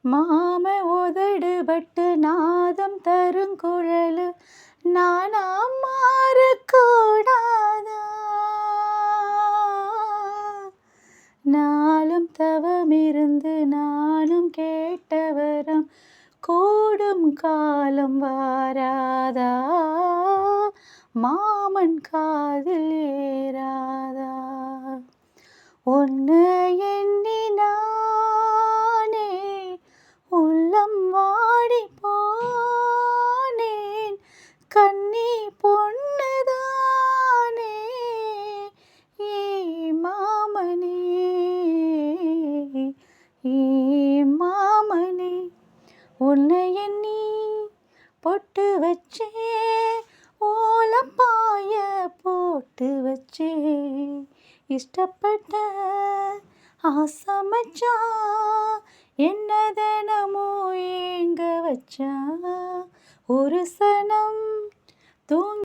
மாம உதடுபட்டு நாதம் தருங்குழலு நானா மாறக்கூடாதா? நாளும் தவமிருந்து நானும் கேட்டவரம் கூடும் காலம் வாராதா? மாமன் காதில் ஏறாதா? ஒன்று எண்ணி நானே உள்ளம் வாடி போனேன். கன்னி பொண்ணுதானே ஏ மாமனே, ஏ மாமனே. உன்னை எண்ணி பொட்டு வச்சே ஓலப்பாய போட்டு வச்சே இஷ்டப்பட்ட ஆசமச்சா என்ன தினமும் ஏங்க வச்சா ஒரு சனம் தூங்கி